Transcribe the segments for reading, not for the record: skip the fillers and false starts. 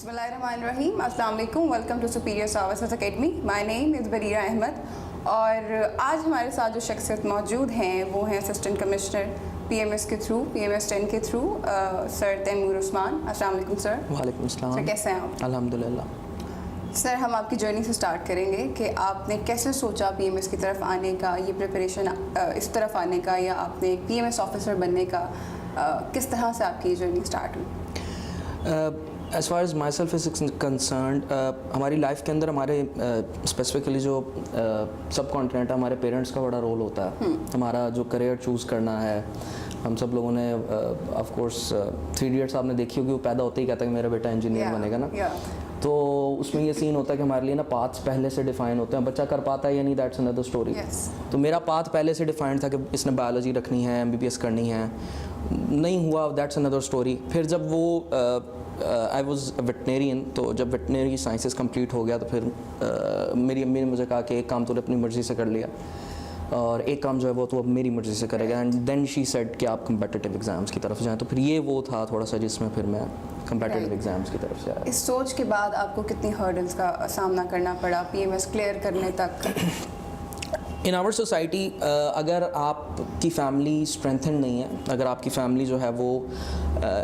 बिस्मिल्लाहिर्रहमानिर्रहीम, अस्सलाम वालेकुम, welcome to superior services academy. My name is Barira Ahmed और आज हमारे साथ जो शख्सियत मौजूद हैं वो हैं असिस्टेंट कमिश्नर पीएमएस के थ्रू, पीएमएस 10 के थ्रू, सर तैमूर उस्मान। अस्सलाम वालेकुम सर। वालेकुम अस्सलाम। सर कैसे हैं आप? अल्हम्दुलिल्लाह। सर हम आपकी जर्नी से स्टार्ट करेंगे कि आपने कैसे सोचा पीएमएस की तरफ आने का, ये प्रिपरेशन इस तरफ आने का या आपने एक पीएमएस ऑफिसर बनने का, किस तरह से आपकी जर्नी स्टार्ट हुई? As far as my self is concern, हमारी लाइफ के अंदर हमारे स्पेसिफिकली जो सब कॉन्टिनेंट है, हमारे पेरेंट्स का बड़ा रोल होता है। हमारा जो करियर चूज़ करना है, हम सब लोगों ने ऑफ कोर्स 3 इडियट्स आपने देखी होगी, वो पैदा होते ही कहता है कि मेरा बेटा इंजीनियर बनेगा ना। तो उसमें ये सीन होता है कि हमारे लिए ना पाथ्स पहले से डिफाइन होते हैं, बच्चा कर पाता है या नहीं, दैट्स अनदर स्टोरी। तो मेरा पाथ पहले से डिफाइंड था कि इसने बायोलॉजी रखनी है, MBBS करनी है, नहीं हुआ, दैट्स अनदर स्टोरी। फिर जब वो आई वॉज वेटनेरियन, तो जब वेटनरी साइंसेस कंप्लीट हो गया तो फिर मेरी अम्मी ने मुझे कहा कि एक काम तूने अपनी मर्ज़ी से कर लिया और एक काम जो है वो तो अब मेरी मर्ज़ी से करेगा। एंड देन शी सेड कि आप कम्पिटिटिव एग्ज़ाम्स की तरफ जाएँ। तो फिर ये वो था थोड़ा सा जिसमें फिर मैं कम्पिटिटिव एग्ज़ाम्स की तरफ से आया। इस सोच के बाद आपको कितनी हर्डल्स का सामना करना पड़ा पीएमएस क्लियर करने तक? इन आवर सोसाइटी अगर आपकी फैमिली स्ट्रेंथन नहीं है, अगर आपकी फैमिली जो है वो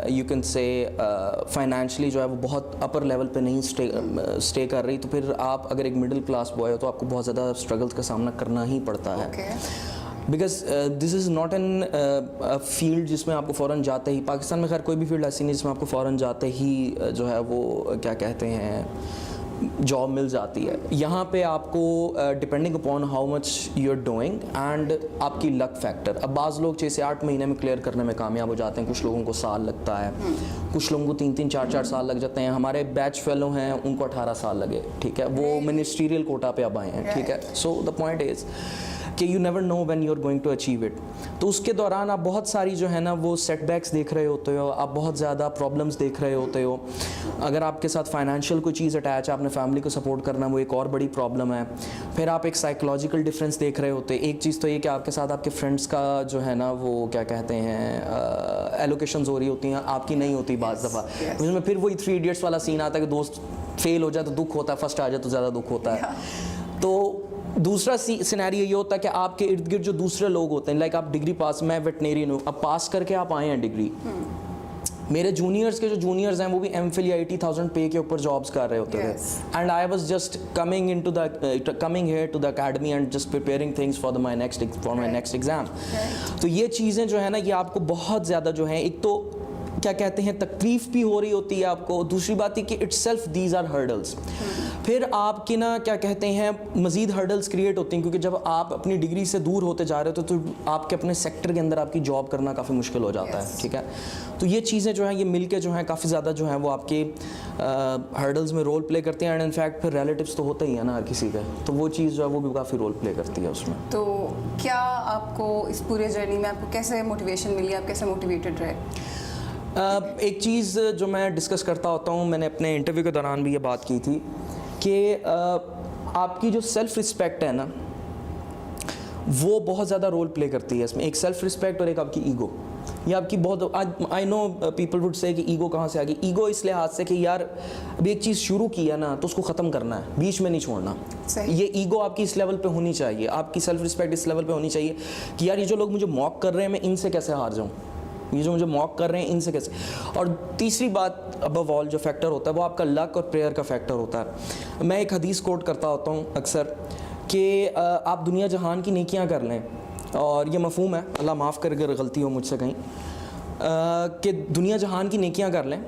यू कैन से फाइनेंशियली जो है वो बहुत अपर लेवल पे नहीं स्टे कर रही, तो फिर आप अगर एक मिडिल क्लास बॉय हो तो आपको बहुत ज़्यादा स्ट्रगल्स का सामना करना ही पड़ता है। Because this is not an field जिसमें आपको फ़ौरन जाते ही, पाकिस्तान में खैर कोई भी फील्ड ऐसी नहीं जिसमें आपको फ़ौरन जाते ही जो है वो क्या कहते हैं जॉब मिल जाती है। यहाँ पे आपको depending upon how much you are doing and आपकी लक फैक्टर। अब बाज़ लोग 6 से 8 महीने में क्लियर करने में कामयाब हो जाते हैं, कुछ लोगों को साल लगता है, कुछ लोगों को 3-3, 4-4 साल लग जाते हैं। हमारे बैच फेलो हैं, उनको 18 साल लगे, ठीक है, वो मिनिस्ट्रियल कोटा पे अब आए हैं, ठीक है। सो द पॉइंट इज़ कि you never know when you are going to achieve it. तो उसके दौरान आप बहुत सारी जो है ना वो सेटबैक्स देख रहे होते हो, आप बहुत ज़्यादा प्रॉब्लम्स देख रहे होते हो। अगर आपके साथ फाइनेंशियल कोई चीज़ अटैच है, आपने फैमिली को सपोर्ट करना, वो एक और बड़ी प्रॉब्लम है। फिर आप एक साइकोलॉजिकल डिफरेंस देख रहे होते। एक चीज़ तो ये कि आपके साथ आपके फ्रेंड्स का जो है ना वो क्या कहते हैं एलोकेशंस हो रही होती हैं, आपकी नहीं होती बाज़ दफ़ा। उसमें फिर वही 3 इडियट्स वाला सीन आता है कि दोस्त फेल हो जाए तो दुख होता है, फर्स्ट आ जाए तो ज़्यादा दुख होता है। तो दूसरा सिनेरियो ये होता है कि आपके इर्द गिर्द जो दूसरे लोग होते हैं, लाइक आप डिग्री पास, मैं वेटनेरियन हूँ, अब पास करके आप आए हैं डिग्री, मेरे जूनियर्स के जो जूनियर्स हैं वो भी MPhil या 80,000 पे के ऊपर जॉब्स कर रहे होते थे। And I was just coming here to the academy and just preparing things for my next exam. तो ये चीज़ें जो है ना ये आपको बहुत ज़्यादा जो है, एक तो क्या कहते हैं तकलीफ भी हो रही होती है आपको, दूसरी बात है कि इटसेल्फ दीज आर हर्डल्स। फिर आपके ना क्या कहते हैं मज़ीद हर्डल्स क्रिएट होती हैं, क्योंकि जब आप अपनी डिग्री से दूर होते जा रहे हो तो आपके अपने सेक्टर के अंदर आपकी जॉब करना काफ़ी मुश्किल हो जाता है, ठीक है। तो ये चीज़ें जो हैं ये मिलके जो हैं काफ़ी ज़्यादा जो हैं वो आपके हर्डल्स में रोल प्ले करते हैं। एंड इनफैक्ट फिर रिलेटिव्स तो होते ही है ना हर किसी के, तो वो चीज़ जो है वो भी काफ़ी रोल प्ले करती है उसमें। तो क्या आपको इस पूरे जर्नी में आपको कैसे मोटिवेशन मिली, आप कैसे मोटिवेटेड रहे? एक चीज़ जो मैं डिस्कस करता होता हूँ, मैंने अपने इंटरव्यू के दौरान भी ये बात की थी कि आपकी जो सेल्फ़ रिस्पेक्ट है ना वो बहुत ज़्यादा रोल प्ले करती है इसमें। एक सेल्फ़ रिस्पेक्ट और एक आपकी ईगो, ये आपकी बहुत, I know people would say कि ईगो कहाँ से आ गई। ईगो इस लिहाज से कि यार अभी एक चीज़ शुरू की है ना तो उसको ख़त्म करना है, बीच में नहीं छोड़ना। ये ईगो आपकी इस लेवल पे होनी चाहिए, आपकी सेल्फ़ रिस्पेक्ट इस लेवल पे होनी चाहिए कि यार ये जो लोग मुझे मॉक कर रहे हैं मैं इनसे कैसे हार जाऊँ, ये जो मुझे मॉक कर रहे हैं इनसे कैसे। और तीसरी बात अबव ऑल जो फैक्टर होता है वो आपका लक और प्रेयर का फैक्टर होता है। मैं एक हदीस कोट करता होता हूँ अक्सर कि आप दुनिया जहान की नेकियां कर लें, और ये मफ़हूम है, अल्लाह माफ़ कर अगर गलती हो मुझसे कहीं, कि दुनिया जहान की नेकियां कर लें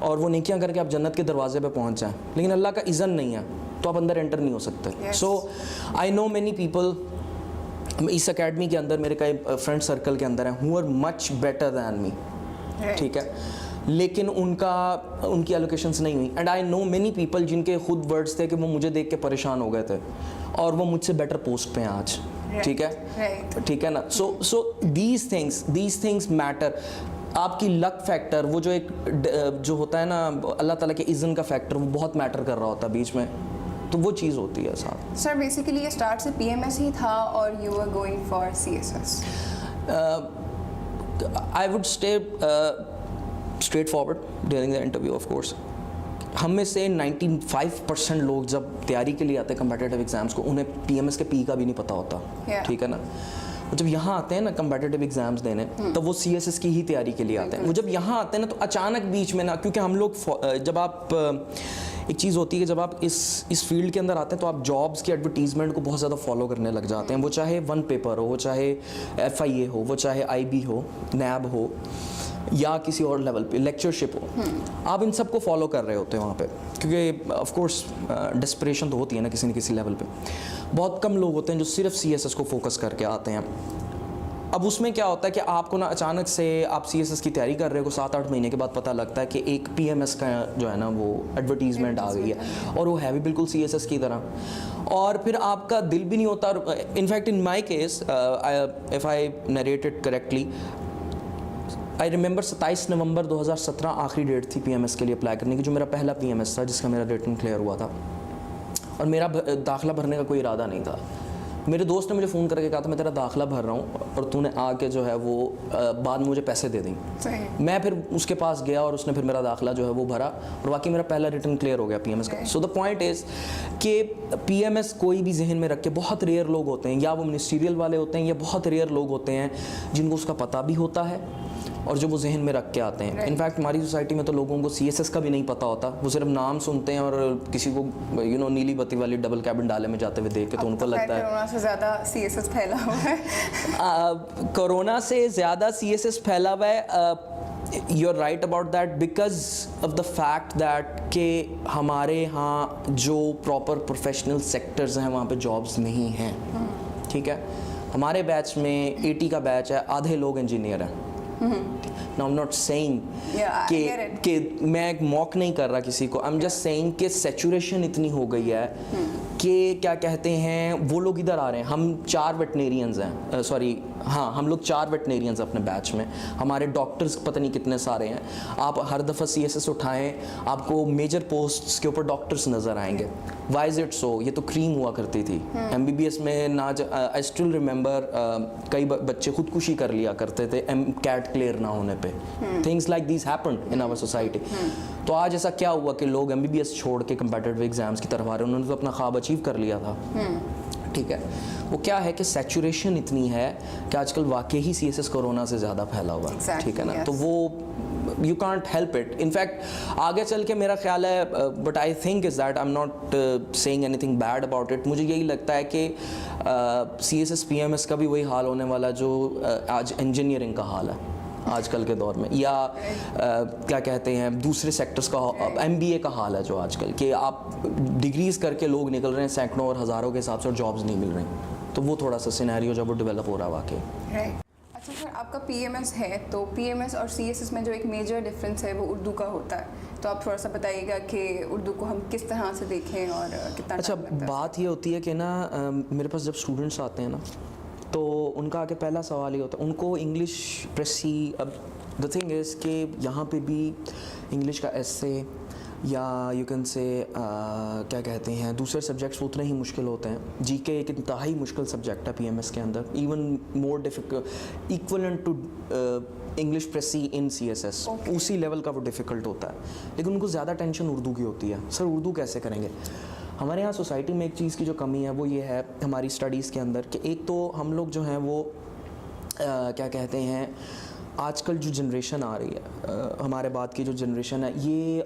और वो नेकियां करके आप जन्नत के दरवाजे पे पहुँच जाएँ, लेकिन अल्लाह का इज़्ज़न नहीं है तो आप अंदर एंटर नहीं हो सकते। So I know many people इस अकेडमी के अंदर, मेरे कई फ्रेंड सर्कल के अंदर हैं who are much better than me, ठीक है, लेकिन उनकी एलोकेशंस नहीं हुई। And I know many people जिनके खुद वर्ड्स थे कि वो मुझे देख के परेशान हो गए थे और वो मुझसे बेटर पोस्ट पे हैं आज, ठीक है, ठीक है ना। So these things matter. आपकी लक फैक्टर, वो जो एक जो होता है ना अल्लाह ताला के इज़्ज़न का फैक्टर, वो बहुत मैटर कर रहा होता है बीच में, तो वो चीज़ होती है साथ। सर बेसिकली ये स्टार्ट से पीएमएस ही था और you are going for CSS? I would stay straightforward during the interview of course. हम में से 95% लोग जब तैयारी के लिए आते हैं कम्पिटिटिव एग्ज़ाम्स को, उन्हें पीएमएस के पी का भी नहीं पता होता, ठीक है ना। वो जब यहाँ आते हैं ना कम्पिटिटिव एग्ज़ाम्स देने, तब वो सीएसएस की ही तैयारी के लिए आते हैं। वो जब यहाँ आते हैं ना तो अचानक बीच में ना, क्योंकि हम लोग जब आप एक चीज़ होती है कि जब आप इस फील्ड के अंदर आते हैं तो आप जॉब्स की एडवर्टीजमेंट को बहुत ज़्यादा फॉलो करने लग जाते हैं। वो चाहे वन पेपर हो, वो चाहे FIA हो, वो चाहे IB हो, NAB हो, या किसी और लेवल पे लेक्चरशिप हो, आप इन सब को फॉलो कर रहे होते हैं वहाँ पे, क्योंकि ऑफ कोर्स डेस्परेशन तो होती है ना किसी न किसी लेवल पे। बहुत कम लोग होते हैं जो सिर्फ CSS को फोकस करके आते हैं। अब उसमें क्या होता है कि आपको ना अचानक से आप CSS की तैयारी कर रहे हो, 7-8 महीने के बाद पता लगता है कि एक PMS का जो है ना वो एडवर्टीजमेंट आ गई है, और वो है भी बिल्कुल CSS की तरह, और फिर आपका दिल भी नहीं होता। In fact in my case, if I narrate it correctly, I remember 27 नवंबर 2017 आखिरी डेट थी PMS के लिए अप्लाई करने की, जो मेरा पहला PMS था जिसका मेरा रिटन क्लियर हुआ था, और मेरा दाखिला भरने का कोई इरादा नहीं था। मेरे दोस्त ने मुझे फ़ोन करके कहा था मैं तेरा दाखिला भर रहा हूँ और तूने आके जो है वो बाद में मुझे पैसे दे देंगे। मैं फिर उसके पास गया और उसने फिर मेरा दाखिला जो है वो भरा, और वाकई मेरा पहला रिटर्न क्लियर हो गया PMS का। सो द पॉइंट इज़ कि PMS कोई भी जहन में रख के, बहुत रेयर लोग होते हैं, या वो मिनिस्ट्रियल वाले होते हैं, या बहुत रेयर लोग होते हैं जिनको उसका पता भी होता है और जो वो जहन में रख के आते हैं। इनफैक्ट हमारी सोसाइटी में तो लोगों को CSS का भी नहीं पता होता, वो सिर्फ नाम सुनते हैं और किसी को नीली बत्ती वाली डबल कैबिन डाले में जाते हुए देख के तो उनको लगता है कोरोना से ज़्यादा CSS फैला हुआ है। कोरोना से ज़्यादा CSS फैला हुआ है। You are right about that, because of the fact that कि हमारे यहाँ जो प्रॉपर प्रोफेशनल सेक्टर्स हैं वहाँ पे जॉब्स नहीं हैं, ठीक है। हमारे बैच में 80 का बैच है, आधे लोग इंजीनियर हैं। Now I'm not saying कि मैं एक मॉक नहीं कर रहा किसी को, I'm just saying कि सैचुरेशन इतनी हो गई है कि क्या कहते हैं, वो लोग इधर आ रहे हैं। हम 4 वेटनेरियंस हैं, सॉरी हाँ, हम लोग 4 वेटनेरियंस अपने बैच में, हमारे डॉक्टर्स पता नहीं कितने सारे हैं। आप हर दफ़ा CSS उठाएं, आपको मेजर पोस्ट्स के ऊपर डॉक्टर्स नज़र आएंगे। Why is it so? ये तो क्रीम हुआ करती थी। MBBS में ना, आई स्टिल रिमेंबर कई बच्चे खुदकुशी कर लिया करते थे MCAT क्लियर ना होने पे। Things like this happened in our society. तो आज ऐसा क्या हुआ कि लोग MBBS छोड़ के कंपेटिटिव एग्जाम्स की तरफ आ रहे हैं? उन्होंने तो अपना ख्वाब अचीव कर लिया था, ठीक है। वो क्या है कि सैचुरेशन इतनी है कि आजकल वाकई ही CSS कोरोना से ज़्यादा फैला हुआ है, ठीक है ना। तो वो you can't help it. In fact आगे चल के मेरा ख्याल है, but I think is that I am not saying anything bad about it, मुझे यही लगता है कि CSS PMS का भी वही हाल होने वाला जो आज इंजीनियरिंग का हाल है आजकल के दौर में, या क्या कहते हैं दूसरे सेक्टर्स का, MBA का हाल है जो आजकल कि आप डिग्रीज करके लोग निकल रहे हैं सैकड़ों और हज़ारों के हिसाब से, और जॉब्स नहीं मिल रही। तो वो थोड़ा सा सिनेरियो जब वो डेवलप हो रहा है वाकई। अच्छा सर, आपका PMS है, तो PMS और CSS में जो एक मेजर डिफरेंस है वो उर्दू का होता है, तो आप थोड़ा सा बताइएगा कि उर्दू को हम किस तरह से देखें और कितना। अच्छा, बात ये होती है कि ना मेरे पास जब स्टूडेंट्स आते हैं ना, तो उनका आगे पहला सवाल ये होता है, उनको इंग्लिश प्रेसी। अब द थिंग इज़ कि यहाँ पे भी इंग्लिश का एसे या यू कैन से क्या कहते हैं दूसरे सब्जेक्ट्स उतने ही मुश्किल होते हैं। GK एक इंतहाई मुश्किल सब्जेक्ट है PMS के अंदर, even more difficult, equivalent to English precis in CSS, उसी लेवल का वो डिफ़िकल्ट होता है। लेकिन उनको ज़्यादा टेंशन उर्दू की होती है, सर उर्दू कैसे करेंगे। हमारे यहाँ सोसाइटी में एक चीज़ की जो कमी है वो ये है हमारी स्टडीज़ के अंदर कि एक तो हम लोग जो हैं वो क्या कहते हैं, आजकल जो जनरेशन आ रही है, हमारे बाद की जो जनरेशन है, ये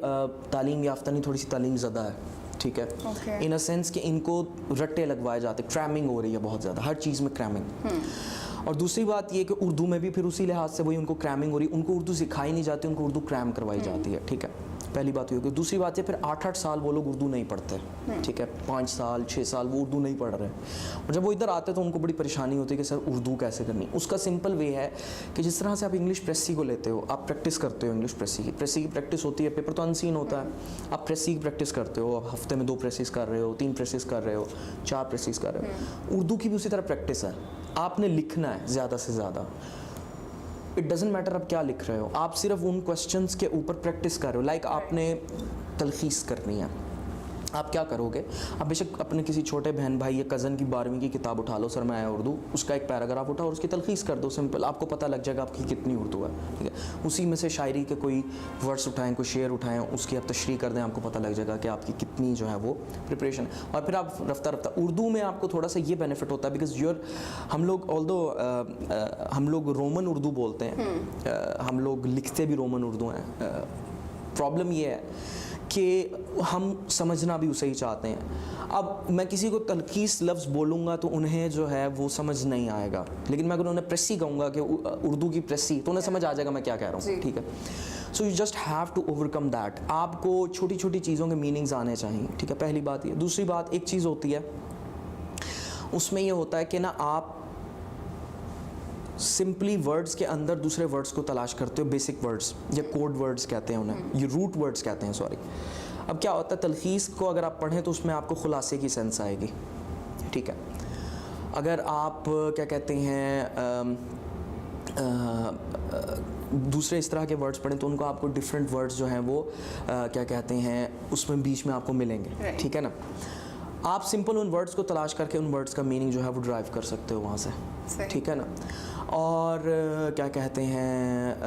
तालीम याफ्ता नहीं, थोड़ी सी तालीम ज़्यादा है, ठीक है। इन अ सेंस कि इनको रट्टे लगवाए जाते, क्रैमिंग हो रही है बहुत ज़्यादा, हर चीज़ में क्रैमिंग। और दूसरी बात ये कि उर्दू में भी फिर उसी लिहाज से वही उनको क्रैमिंग हो रही है, उनको उर्दू सिखाई नहीं जाती, उनको उर्दू क्रैम करवाई जाती है, ठीक है। पहली बात ये होगी। दूसरी बात है फिर 8-8 साल वो लोग उर्दू नहीं पढ़ते, ठीक है, 5 साल 6 साल वो उर्दू नहीं पढ़ रहे, और जब वो इधर आते हैं तो उनको बड़ी परेशानी होती है कि सर उर्दू कैसे करनी। उसका सिंपल वे है कि जिस तरह से आप इंग्लिश प्रेसी को लेते हो, आप प्रैक्टिस करते हो इंग्लिश प्रेसी की प्रैक्टिस होती है, पेपर तो अनसीन होता है, आप प्रेसी की प्रैक्टिस करते हो, आप हफ्ते में 2 प्रेसिस कर रहे हो, 3 प्रेसिस कर रहे हो, 4 प्रेसिस कर रहे हो। उर्दू की भी उसी तरह प्रैक्टिस है, आपने लिखना है ज़्यादा से ज़्यादा। इट डजेंट मैटर आप क्या लिख रहे हो, आप सिर्फ उन क्वेश्चंस के ऊपर प्रैक्टिस कर रहे हो। लाइक आपने तलखीस करनी है, आप क्या करोगे, आप बेशक अपने किसी छोटे बहन भाई या कज़न की 12वीं की किताब उठा लो, सरमाया उर्दू, उसका एक पैराग्राफ उठाओ और उसकी तलखीस कर दो, सिंपल, आपको पता लग जाएगा आपकी कितनी उर्दू है, ठीक है। उसी में से शायरी के कोई वर्ड्स उठाएं, कोई शेर उठाएं, उसकी आप तशरीह कर दें, आपको पता लग जाएगा कि आपकी कितनी जो है वो प्रिपरेशन है। और फिर आप रफ्ता रफ्ता उर्दू में आपको थोड़ा सा ये बेनिफिट होता है बिकॉज हम लोग ऑल्दो हम लोग रोमन उर्दू बोलते हैं, हम लोग लिखते भी रोमन उर्दू हैं। प्रॉब्लम ये है कि हम समझना भी उसे ही चाहते हैं। अब मैं किसी को तलखीस लफ्ज़ बोलूँगा तो उन्हें जो है वो समझ नहीं आएगा, लेकिन मैं अगर उन्हें प्रेसी कहूँगा कि उर्दू की प्रेसी, तो उन्हें समझ आ जाएगा मैं क्या कह रहा हूँ, ठीक है। So you just have to overcome that. आपको छोटी छोटी चीज़ों के मीनिंग्स आने चाहिए, ठीक है, पहली बात ये। दूसरी बात, एक चीज़ होती है उसमें ये होता है कि ना आप सिंपली वर्ड्स के अंदर दूसरे वर्ड्स को तलाश करते हो, बेसिक वर्ड्स या कोड वर्ड्स कहते हैं उन्हें, ये रूट वर्ड्स कहते हैं, सॉरी। अब क्या होता है, तलखीस को अगर आप पढ़ें तो उसमें आपको खुलासे की सेंस आएगी, ठीक है। अगर आप क्या कहते हैं दूसरे इस तरह के वर्ड्स पढ़ें तो उनको आपको डिफरेंट वर्ड्स जो हैं वो क्या कहते हैं उसमें बीच में आपको मिलेंगे, ठीक है ना। आप सिंपल उन वर्ड्स को तलाश करके उन वर्ड्स का मीनिंग जो है वो ड्राइव कर सकते हो वहाँ से, ठीक है ना। और क्या कहते हैं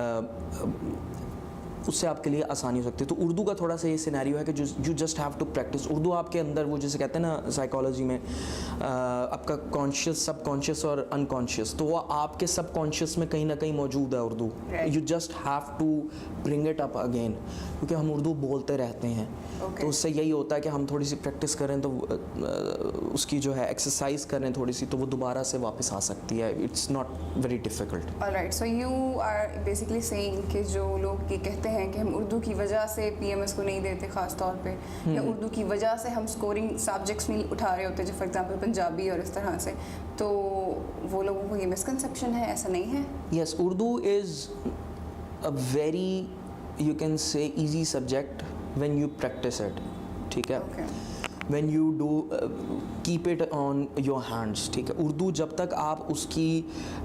उससे आपके लिए आसानी हो सकती है। तो उर्दू का थोड़ा सा ये सिनेरियो है कि you just have to practice Urdu. आपके अंदर वो जैसे कहते हैं ना साइकोलॉजी में आपका कॉन्शियस, सबकॉन्शियस और अनकॉन्शियस, तो वो आपके सबकॉन्शियस में कहीं ना कहीं मौजूद है Urdu. You just have to bring it up again, क्योंकि हम उर्दू बोलते रहते हैं, तो उससे यही होता है कि हम थोड़ी सी प्रैक्टिस करें तो उसकी जो है एक्सरसाइज करें थोड़ी सी, तो वो दोबारा से वापस आ सकती है। It's not very difficult. Alright, so you are basically saying कि जो लोग ये कहते हैं कि हम उर्दू की वजह से पीएमएस को नहीं देते ख़ास तौर पे, या उर्दू की वजह से हम स्कोरिंग सब्जेक्ट्स नहीं उठा रहे होते, जो फॉर एग्जांपल पंजाबी और इस तरह से, तो वो लोगों को ये मिसकंसेप्शन है, ऐसा नहीं है? Yes, Urdu is a very you can say easy subject when you practice it, ठीक है, when you do keep it on your hands, ठीक है। उर्दू जब तक आप उसकी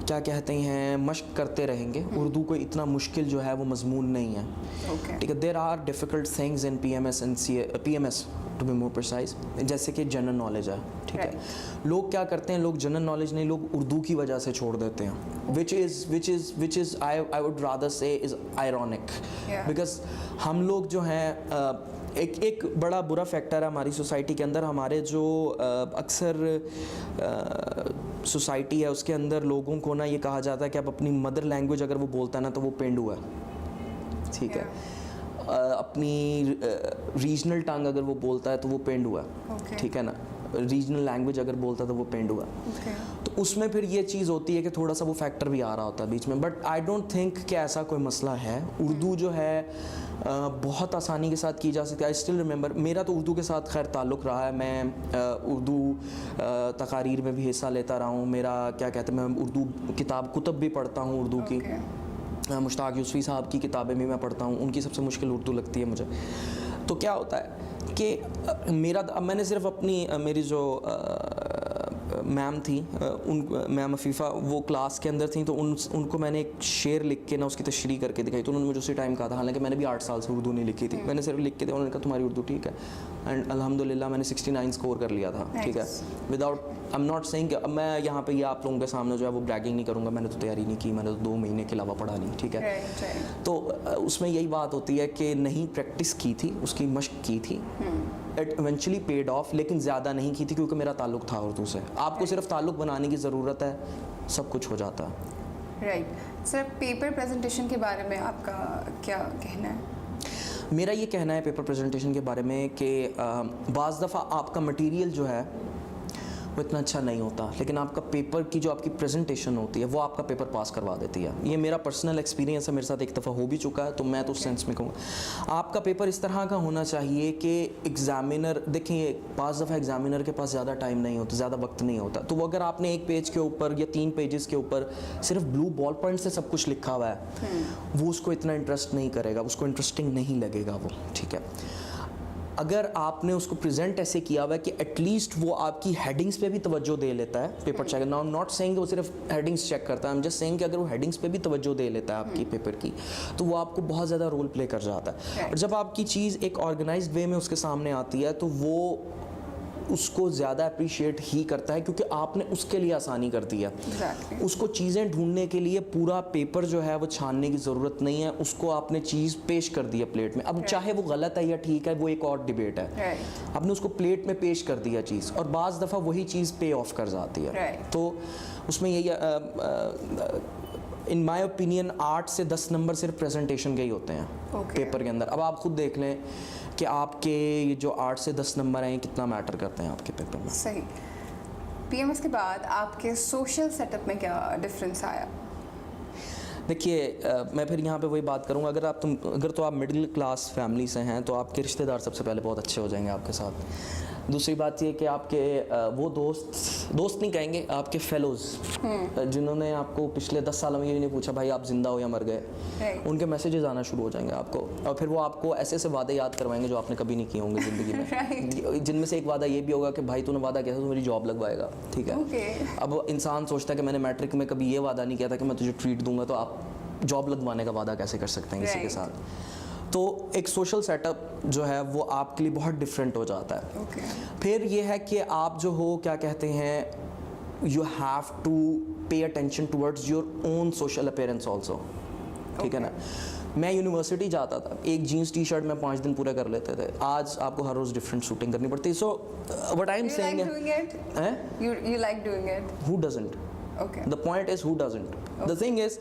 क्या कहते हैं मश्क करते रहेंगे, उर्दू कोई इतना मुश्किल जो है वो मजमून नहीं है, ठीक है। There are difficult things in PMS to be more precise, जैसे कि जनरल नॉलेज है, ठीक है। लोग क्या करते हैं, लोग जनरल नॉलेज नहीं, लोग उर्दू की वजह से छोड़ देते हैं, which is I would rather say is ironic, because हम लोग जो हैं एक बड़ा बुरा फैक्टर है हमारी सोसाइटी के अंदर। हमारे जो अक्सर सोसाइटी है उसके अंदर लोगों को ना ये कहा जाता है कि आप अपनी मदर लैंग्वेज अगर वो बोलता है ना तो वो पेंडू है, ठीक है। अपनी रीजनल टंग अगर वो बोलता है तो वो पेंडू है, ठीक है ना। रीजनल लैंग्वेज अगर बोलता है तो वो पेंडू है, तो उसमें फिर ये चीज़ होती है कि थोड़ा सा वो फैक्टर भी आ रहा होता है बीच में। बट आई डोंट थिंक कि ऐसा कोई मसला है। उर्दू जो है बहुत आसानी के साथ की जा सकती है। आई स्टिल रिमेंबर, मेरा तो उर्दू के साथ खैर ताल्लुक़ रहा है, मैं उर्दू तकारीर में भी हिस्सा लेता रहा हूँ। मेरा क्या कहते हैं, मैं उर्दू कुतब भी पढ़ता हूँ उर्दू की। मुश्ताक यूसुफ़ी साहब की किताबें भी मैं पढ़ता हूँ, उनकी सबसे मुश्किल उर्दू लगती है मुझे। तो क्या होता है कि मैंने सिर्फ अपनी मेरी जो मैम थी, मैम अफीफ़ा, वो क्लास के अंदर थी, तो उनको मैंने एक शेर लिख के ना उसकी तशरीह करके दिखाई, तो उन्होंने मुझे उसी टाइम कहा था, हालांकि मैंने भी 8 साल से उर्दू नहीं लिखी थी, मैंने सिर्फ लिख के दिया। उन्होंने कहा तुम्हारी उर्दू ठीक है, एंड अल्हम्दुलिल्लाह मैंने 69 स्कोर कर लिया था, ठीक है। Without I am not saying, अब मैं यहाँ पे ये आप लोगों के सामने जो है वो ब्रैगिंग नहीं करूँगा, मैंने तो तैयारी नहीं की, मैंने तो 2 महीने के अलावा पढ़ा नहीं, ठीक है। तो उसमें यही बात होती है कि नहीं प्रैक्टिस की थी, उसकी मश्क की थी, इट इवेंचुअली पेड ऑफ, लेकिन ज़्यादा नहीं की थी क्योंकि मेरा ताल्लुक़ था उर्दू से। आपको सिर्फ ताल्लुक़ बनाने की ज़रूरत है, सब कुछ हो जाता है। राइट सर, पेपर प्रेजेंटेशन के बारे में आपका क्या कहना है? मेरा ये कहना है पेपर प्रेजेंटेशन के बारे में कि बाज़ दफ़ा आपका मटेरियल जो है वो इतना अच्छा नहीं होता, लेकिन आपका पेपर की जो आपकी प्रेजेंटेशन होती है वो आपका पेपर पास करवा देती है। ये मेरा पर्सनल एक्सपीरियंस है, मेरे साथ एक दफ़ा हो भी चुका है, तो मैं तो उस सेंस में कहूँगा आपका पेपर इस तरह का होना चाहिए कि एग्ज़ामिनर, देखिए बाज़ दफ़ा एग्ज़ामिनर के पास ज़्यादा टाइम नहीं होता, ज़्यादा वक्त नहीं होता, तो वो अगर आपने एक पेज के ऊपर या 3 पेजेस के ऊपर सिर्फ ब्लू बॉल पॉइंट से सब कुछ लिखा हुआ है, वो उसको इतना इंटरेस्ट नहीं करेगा, उसको इंटरेस्टिंग नहीं लगेगा वो, ठीक है। अगर आपने उसको प्रेजेंट ऐसे किया हुआ है कि एटलीस्ट वो आपकी हेडिंग्स पे भी तवज्जो दे लेता है paper check, now not saying वो सिर्फ हेडिंग्स चेक करता है, आई एम जस्ट सेइंग कि अगर वो हेडिंग्स पे भी तवज्जो दे लेता है आपकी पेपर की, तो वो आपको बहुत ज़्यादा रोल प्ले कर जाता है। और जब आपकी चीज़ एक ऑर्गेनाइज्ड वे में उसके सामने आती है तो वो उसको ज़्यादा अप्रिशिएट ही करता है, क्योंकि आपने उसके लिए आसानी कर दी है। उसको चीज़ें ढूंढने के लिए पूरा पेपर जो है वो छानने की ज़रूरत नहीं है, उसको आपने चीज़ पेश कर दी है प्लेट में। अब चाहे वो गलत है या ठीक है, वो एक और डिबेट है। आपने उसको प्लेट में पेश कर दिया चीज़, और बाज़ दफ़ा वही चीज़ पे ऑफ कर जाती है। तो उसमें यही इन माई ओपिनियन 8 से 10 नंबर सिर्फ प्रेजेंटेशन के ही होते हैं पेपर के अंदर। अब आप खुद देख लें कि आपके ये जो 8 से 10 नंबर हैं कितना मैटर करते हैं आपके पेपर में। सही। पीएमएस के बाद आपके सोशल सेटअप में क्या डिफरेंस आया? देखिए मैं फिर यहाँ पे वही बात करूँगा, अगर तो आप मिडिल क्लास फैमिली से हैं तो आपके रिश्तेदार सबसे पहले बहुत अच्छे हो जाएंगे आपके साथ। दूसरी बात ये कि आपके वो दोस्त नहीं कहेंगे, आपके फेलोज़ जिन्होंने आपको पिछले 10 सालों में ये नहीं पूछा भाई आप जिंदा हो या मर गए, उनके मैसेजेस आना शुरू हो जाएंगे आपको, और फिर वो आपको ऐसे ऐसे वादे याद करवाएंगे जो आपने कभी नहीं किए होंगे ज़िंदगी में। जिनमें से एक वादा ये भी होगा कि भाई तूने वादा किया था तो मेरी जॉब लगवाएगा, ठीक है। अब इंसान सोचता है कि मैंने मैट्रिक में कभी ये वादा नहीं किया था कि मैं तुझे ट्रीट दूंगा, तो आप जॉब लगवाने का वादा कैसे कर सकते हैं किसी के साथ। तो एक सोशल सेटअप जो है वो आपके लिए बहुत डिफरेंट हो जाता है। फिर ये है कि आप जो हो क्या कहते हैं, you have to pay attention towards your own social appearance also, ठीक है ना। मैं यूनिवर्सिटी जाता था, एक जीन्स टी शर्ट में 5 दिन पूरे कर लेते थे, आज आपको हर रोज़ डिफरेंट शूटिंग करनी पड़ती है। So what I am saying है, you like doing it? Who doesn't? The point is who doesn't? The thing is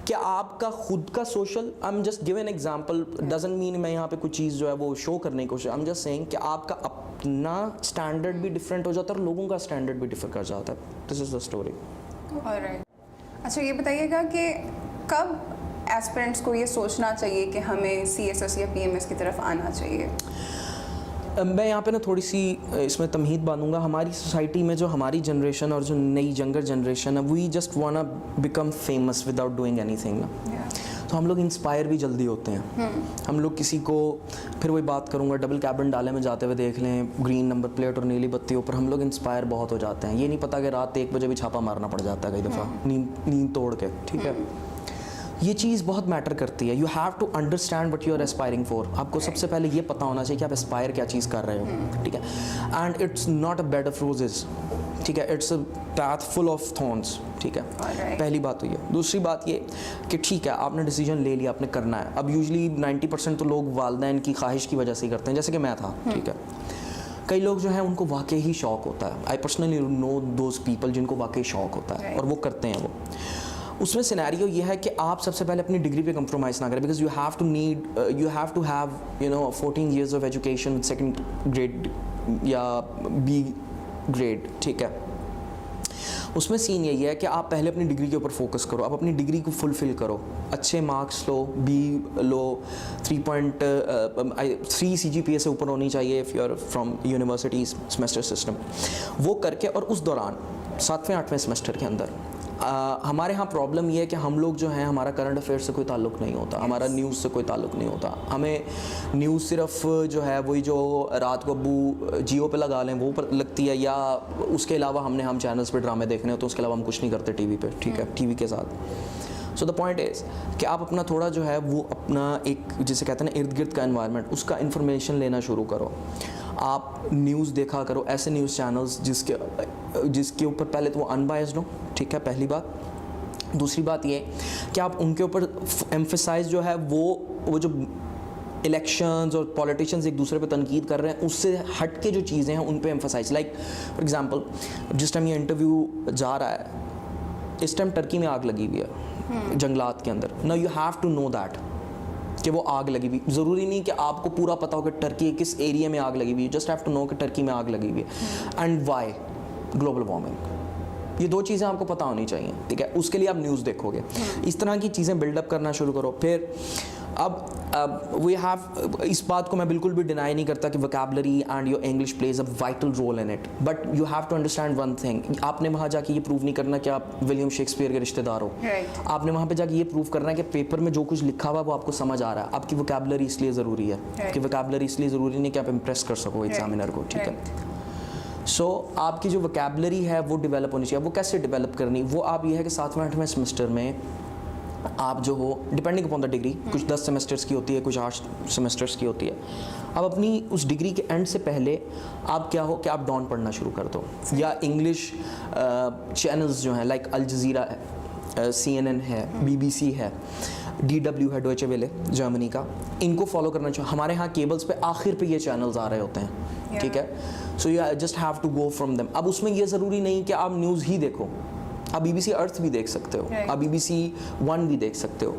कि आपका खुद का social, I am just give an example, doesn't mean मैं यहाँ पे कुछ चीज़ जो है वो शो करने की कोशिश, आई एम जस्ट सेइंग कि आपका अपना स्टैंडर्ड भी डिफरेंट हो जाता है और लोगों का स्टैंडर्ड भी डिफर कर जाता है। This is the story. Alright. अच्छा ये बताइएगा कि कब एस्पिरेंट्स को ये सोचना चाहिए कि हमें CSS या PMS की तरफ आना चाहिए? मैं यहाँ पे ना थोड़ी सी इसमें तमहीद बांधूंगा। हमारी सोसाइटी में जो हमारी जनरेशन और जो नई यंगर जनरेशन है, वी जस्ट वाना become famous without doing anything ना। तो हम लोग इंस्पायर भी जल्दी होते हैं। हम लोग किसी को, फिर वही बात करूँगा, डबल कैबिन डाले में जाते हुए देख लें, ग्रीन नंबर प्लेट और नीली बत्तियों पर हम लोग इंस्पायर बहुत हो जाते हैं। ये नहीं पता कि रात 1 बजे भी छापा मारना पड़ जाता है कई दफ़ा नींद तोड़ के, ठीक है। ये चीज़ बहुत मैटर करती है। You have to understand what you are aspiring for. आपको सबसे पहले ये पता होना चाहिए कि आप एस्पायर क्या चीज़ कर रहे हो, ठीक है। And it's not a bed of roses, ठीक है, it's a path full of thorns, ठीक है। पहली बात तो ये। दूसरी बात ये कि ठीक है आपने डिसीजन ले लिया, आपने करना है। अब यूजली 90% तो लोग वालिदैन की ख्वाहिश की वजह से ही करते हैं, जैसे कि मैं था, ठीक है। कई लोग जो हैं उनको वाकई ही शौक होता है। I personally know those people जिनको वाकई शौक होता है और वो करते हैं वो। उसमें सिनेरियो ये है कि आप सबसे पहले अपनी डिग्री पे कंप्रोमाइज़ ना करें, because you have to have 14 years of education, 2nd grade या B grade, ठीक है। उसमें सीन यही है कि आप पहले अपनी डिग्री के ऊपर फोकस करो, आप अपनी डिग्री को फुलफ़िल करो, अच्छे मार्क्स लो, B लो, 3.3 CGPA से ऊपर होनी चाहिए if you are from university semester system. वो करके, और उस दौरान 7वें 8वें सेमेस्टर के अंदर हमारे यहाँ प्रॉब्लम ये है कि हम लोग जो हैं, हमारा करंट अफेयर से कोई ताल्लुक़ नहीं होता, हमारा न्यूज़ से कोई ताल्लुक़ नहीं होता। हमें न्यूज़ सिर्फ जो है वही जो रात को अब्बू जियो पे लगा लें वो पर लगती है, या उसके अलावा हम चैनल्स पे ड्रामे देखने हो तो उसके अलावा हम कुछ नहीं करते टीवी पे, ठीक है, टीवी के साथ। सो द पॉइंट इज़ कि आप अपना थोड़ा जो है वो अपना एक जिसे कहते हैं ना इर्द गिर्द का एनवायरनमेंट, उसका इन्फॉर्मेशन लेना शुरू करो। आप न्यूज़ देखा करो, ऐसे न्यूज़ चैनल्स जिसके ऊपर पहले तो वो अनबायस्ड हो, ठीक है, पहली बात। दूसरी बात ये कि आप उनके ऊपर एम्फसाइज जो है वो जो इलेक्शंस और पॉलिटिशियंस एक दूसरे पे तनकीद कर रहे हैं उससे हट के जो चीज़ें हैं उन पे एम्फसाइज। लाइक फॉर एग्जांपल जिस टाइम ये इंटरव्यू जा रहा है, इस टाइम टर्की में आग लगी हुई है जंगलात के अंदर। Now you have to know that कि वो आग लगी हुई, ज़रूरी नहीं कि आपको पूरा पता हो कि टर्की किस एरिया में आग लगी हुई है, जस्ट हैव टू नो कि टर्की में आग लगी हुई है एंड वाई, ग्लोबल वार्मिंग। ये 2 चीज़ें आपको पता होनी चाहिए, ठीक है। उसके लिए आप न्यूज़ देखोगे, इस तरह की चीज़ें बिल्डअप करना शुरू करो। फिर अब वी हैव, इस बात को मैं बिल्कुल भी डिनाई नहीं करता कि vocabulary and your English plays a vital role in it, but you have to understand one thing. आपने वहाँ जाके ये प्रूव नहीं करना कि आप विलियम शेक्सपियर के रिश्तेदार हो. Right. आपने वहाँ पे जाके ये प्रूव करना है कि पेपर में जो कुछ लिखा हुआ वो आपको समझ आ रहा है. आपकी वोकैबुलरी इसलिए ज़रूरी है. आपकी वोकैबुलरी इसलिए ज़रूरी नहीं कि आप इम्प्रेस कर सको एग्जामिनर को. ठीक है. सो आपकी जो वोकैबुलरी है वो डेवलप होनी चाहिए. वो कैसे डेवलप करनी, वो आप ये है कि 7वें 8वें सेमेस्टर में आप जो हो, डिपेंडिंग अपॉन द डिग्री, कुछ 10 सेमेस्टर्स की होती है, कुछ 8 सेमेस्टर्स की होती है. अब अपनी उस डिग्री के एंड से पहले आप क्या हो कि आप डॉन पढ़ना शुरू कर दो, या इंग्लिश चैनल्स जो हैं लाइक अल जज़ीरा है, CNN है, BBC है, DW है, डॉयचे वेले जर्मनी का, इनको फॉलो करना चाहिए. हमारे यहाँ केबल्स पे आखिर पे ये चैनल्स आ रहे होते हैं. ठीक है. So you just have to go from them. अब उसमें ये ज़रूरी नहीं कि आप न्यूज़ ही देखो, आप BBC अर्थ भी देख सकते हो, आप BBC 1 भी देख सकते हो.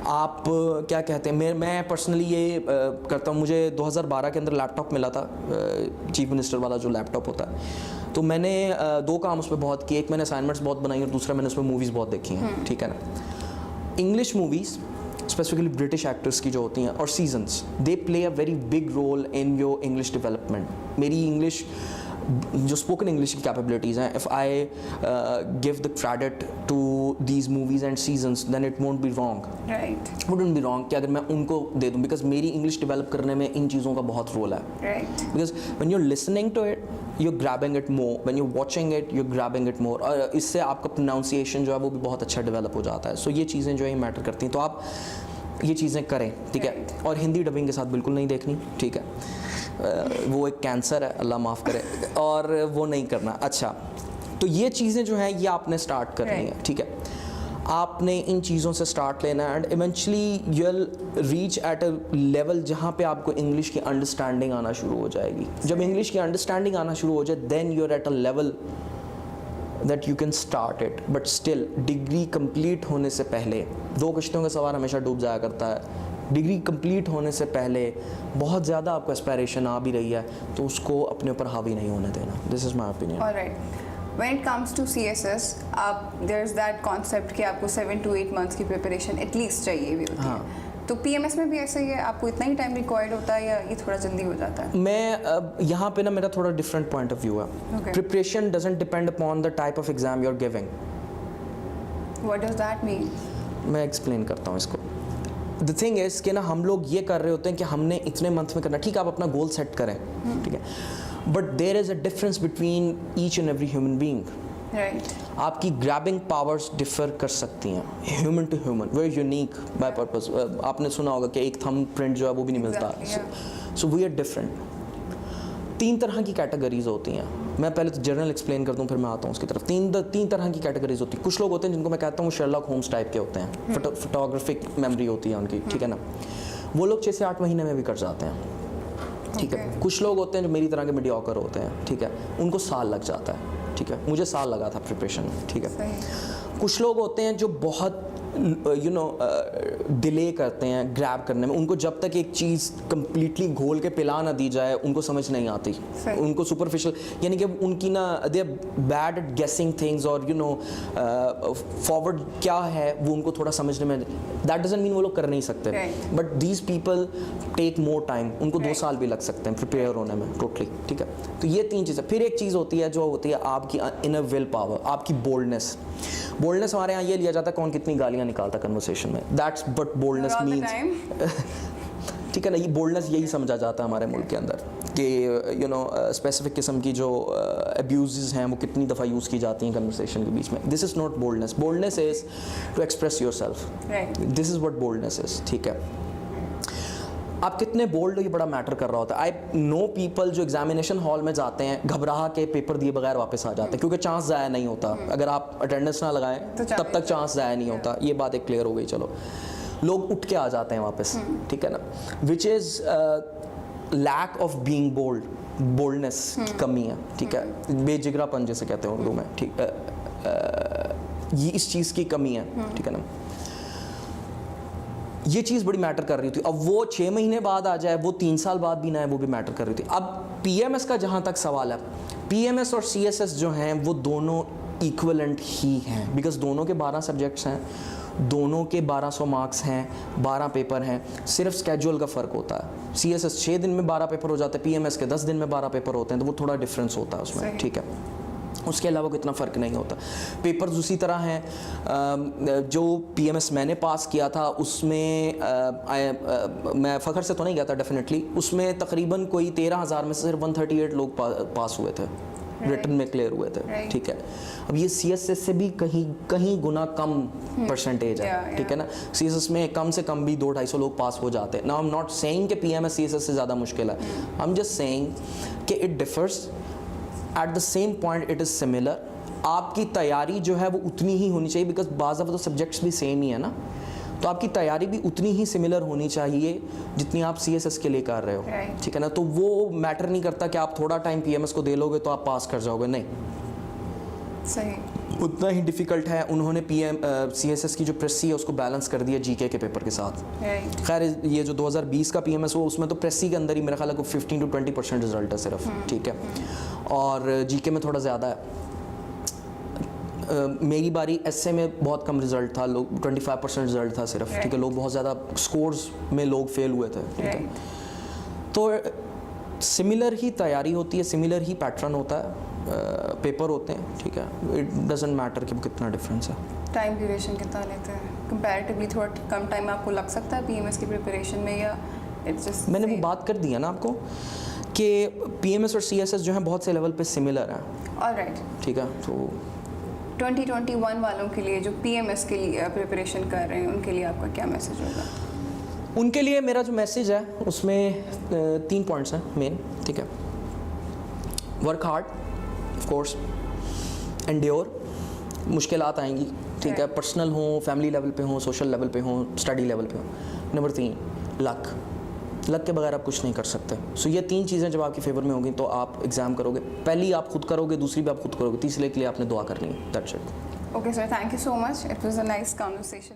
आप क्या कहते हैं, मैं पर्सनली ये करता हूँ. मुझे 2012 के अंदर लैपटॉप मिला था, चीफ मिनिस्टर वाला जो लैपटॉप होता है. तो मैंने 2 काम उस पर बहुत किए. एक मैंने असाइनमेंट्स बहुत बनाई और दूसरा मैंने उसमें मूवीज़ बहुत देखी हैं. ठीक है ना. English movies specifically British actors की जो होती हैं और seasons, they play a very big role in your English development. मेरी इंग्लिश जो स्पोकन इंग्लिश की कैपेबिलिटीज़ हैं, if I give the credit to these movies and seasons then it won't be wrong. Right. Wouldn't be wrong कि अगर मैं उनको दे दूँ, because मेरी इंग्लिश डेवलप करने में इन चीज़ों का बहुत रोल है. Right. Because when you are listening to it you are grabbing it more, when you are watching it you are grabbing it more, और इससे आपका प्रोनाउंसिएशन जो है वो भी बहुत अच्छा डेवलप हो जाता है. सो ये चीज़ें जो है मैटर करती हैं. तो आप ये चीज़ें करें. ठीक है. और हिंदी डबिंग के साथ बिल्कुल नहीं देखनी. ठीक है. वो एक कैंसर है, अल्लाह माफ़ करे, और वो नहीं करना. अच्छा, तो ये चीज़ें जो हैं ये आपने स्टार्ट करनी है. ठीक है. आपने इन चीज़ों से स्टार्ट लेना है and eventually you will reach at a level जहाँ पे आपको इंग्लिश की अंडरस्टैंडिंग आना शुरू हो जाएगी. जब इंग्लिश की अंडरस्टैंडिंग आना शुरू हो जाए then you are at a level that you can start it. But still degree complete होने से पहले, 2 कश्तियों का सवार हमेशा डूब जाया करता है. डिग्री कंप्लीट होने से पहले बहुत ज़्यादा आपको एस्पायरेशन आ भी रही है तो उसको अपने ऊपर हावी नहीं होने देना. This is my opinion. Alright. When it comes to CSS, आप देयर इज दैट कॉन्सेप्ट कि आपको 7 to 8 months की प्रिपरेशन एटलीस्ट चाहिए भी होती है. तो PMS में भी ऐसा ही है, आपको इतना ही टाइम रिक्वायर्ड होता है या ये थोड़ा जल्दी हो जाता है? मैं यहाँ पे ना मेरा थोड़ा डिफरेंट पॉइंट ऑफ व्यू है. Preparation doesn't depend upon the type of exam you are giving. What does that mean? मैं एक्सप्लेन करता हूँ इसको. द थिंग इज़ कि ना हम लोग ये कर रहे होते हैं कि हमने इतने मंथ में करना. ठीक है, आप अपना गोल सेट करें. ठीक है. But there is a difference between each and every human being. Right. आपकी ग्रैबिंग पावर्स डिफर कर सकती हैं human to human. Very unique by purpose. आपने सुना होगा कि एक थंब प्रिंट जो है वो भी नहीं मिलता. So we are different. 3 तरह की कैटेगरीज होती हैं. मैं पहले तो जनरल एक्सप्लेन कर दूं फिर मैं आता हूँ उसकी तरफ. 3 तरह की कैटेगरीज होती हैं. कुछ लोग होते हैं जिनको मैं कहता हूँ शेरलॉक होम्स टाइप के होते हैं. फोटोग्राफिक मेमोरी होती है उनकी. ठीक है ना. वो लोग 6 से 8 महीने में भी कर जाते हैं. ठीक है. कुछ लोग होते हैं जो मेरी तरह के मीडियोकर होते हैं. ठीक है. उनको साल लग जाता है. ठीक है. मुझे साल लगा था प्रिपरेशन में. ठीक है. कुछ लोग होते हैं जो बहुत डिले करते हैं ग्रैब करने में. उनको जब तक एक चीज़ कंप्लीटली घोल के पिला ना दी जाए उनको समझ नहीं आती. उनको सुपरफिशियल, यानी कि उनकी ना दे आर बैड एट गेसिंग थिंग्स और फॉरवर्ड क्या है वो उनको थोड़ा समझने में. दैट डजंट मीन वो लोग कर नहीं सकते. But these people take more time. उनको 2 साल भी लग सकते हैं प्रिपेयर होने में टोटली. ठीक है. तो ये 3 चीज़ें. फिर एक चीज़ होती है जो होती है आपकी इनर विल पावर, आपकी बोल्डनेस. बोल्डनेस हमारे यहाँ ये लिया जाता है कौन कितनी गालियाँ निकालता कन्वर्सेशन में. That's but boldness means. ठीक है ना. ये बोल्डनेस यही समझा जाता है हमारे मुल्क के अंदर कि स्पेसिफिक किस्म की जो अब्यूज़ हैं वो कितनी दफ़ा यूज़ की जाती हैं कन्वर्सेशन के बीच में. This is not boldness. Boldness is to express yourself. This is what boldness is. ठीक है. आप कितने बोल्ड हो ये बड़ा मैटर कर रहा होता है. आई नो पीपल जो एग्जामिनेशन हॉल में जाते हैं घबरा के पेपर दिए बगैर वापस आ जाते हैं क्योंकि चांस ज़ाया नहीं होता. अगर आप अटेंडेंस ना लगाएं तब तक चांस ज़ाया नहीं होता. ये बात एक क्लियर हो गई. चलो, लोग उठ के आ जाते हैं वापस. ठीक है ना. Which is lack of being bold. Boldness की कमी है. ठीक है. बेजिगरापन जैसे कहते हैं उर्दू में. ठीक ये इस चीज़ की कमी है. ठीक है ना. ये चीज़ बड़ी मैटर कर रही थी. अब वो 6 महीने बाद आ जाए, वो 3 साल बाद भी ना है, वो भी मैटर कर रही थी. अब PMS का जहाँ तक सवाल है, PMS और CSS जो हैं वो दोनों इक्वलेंट ही हैं बिकॉज दोनों के 12 सब्जेक्ट्स हैं. दोनों के 1200 मार्क्स हैं, 12 पेपर हैं, सिर्फ स्केड्यूल का फ़र्क होता है। CSS 6 दिन में 12 पेपर हो जाते हैं, PMS के 10 दिन में 12 पेपर होते हैं, तो वो थोड़ा डिफरेंस होता है उसमें, ठीक है। उसके अलावा कोई इतना फ़र्क नहीं होता। पेपर्स उसी तरह हैं। जो PMS मैंने पास किया था उसमें मैं फ़खर से तो नहीं गया था डेफिनेटली, उसमें तकरीबन कोई 13,000 में से सिर्फ 138 लोग पास हुए थे, रिटन में क्लियर हुए थे, ठीक है। अब ये CSS से भी कहीं गुना कम परसेंटेज है, ठीक है ना। CSS में कम से कम भी 200-250 लोग पास हो जाते हैं। Now I am not saying कि PMS CSS से ज़्यादा मुश्किल है, आई एम जस्ट सेइंग कि it differs, at the same point it is similar. आपकी तैयारी जो है वो उतनी ही होनी चाहिए, बिकॉज बाज़ ऑफ तो सब्जेक्ट्स भी सेम ही है ना, तो आपकी तैयारी भी उतनी ही सिमिलर होनी चाहिए जितनी आप CSS के लिए कर रहे हो, ठीक है ना। तो वो मैटर नहीं करता कि आप थोड़ा टाइम PMS को दे लोगे तो आप पास कर जाओगे, नहीं, सही, उतना ही डिफ़िकल्ट है। उन्होंने CSS की जो प्रेसी है उसको बैलेंस कर दिया GK के पेपर के साथ। खैर ये जो 2020 का PMS हुआ उसमें तो प्रेसी के अंदर ही मेरा ख्याल है को 15 to 20% रिजल्ट है सिर्फ, ठीक है, और GK में थोड़ा ज़्यादा है। मेरी बारी essay में बहुत कम रिजल्ट था, लोग 25% रिजल्ट था सिर्फ, ठीक है। लोग बहुत ज़्यादा स्कोर्स में लोग फेल हुए थे, ठीक है। तो सिमिलर ही तैयारी होती है, सिमिलर ही पैटर्न होता है, पेपर होते हैं, ठीक है। इट डजेंट मैटर कि कितना डिफरेंस है। टाइम ड्यूरेशन कितना लेते हैं कंपैरेटिवली? थोड़ा कम टाइम आपको लग सकता है PMS की प्रिपरेशन में, या इट्स जस्ट? मैंने वो बात कर दी है ना आपको कि PMS और CSS जो हैं बहुत से लेवल पे सिमिलर हैं। ऑलराइट, ठीक है। तो 2021 वालों के लिए जो PMS के लिए प्रिपरेशन कर रहे हैं उनके लिए आपका क्या मैसेज होगा? उनके लिए मेरा जो मैसेज है उसमें 3 पॉइंट्स हैं मेन, ठीक है। Work hard, of course, endure, मुश्किलात आएंगी, ठीक है, पर्सनल हो, फैमिली लेवल पे हो, सोशल लेवल पे हो, स्टडी लेवल पे हो। नंबर 3, लक के बगैर आप कुछ नहीं कर सकते। सो ये 3 चीज़ें जब आपके फेवर में होंगी तो आप एग्ज़ाम करोगे। पहली आप खुद करोगे, दूसरी भी आप खुद करोगे, तीसरे के लिए आपने दुआ करनी है। That's it. Okay, sir, thank you so much. It was a nice conversation.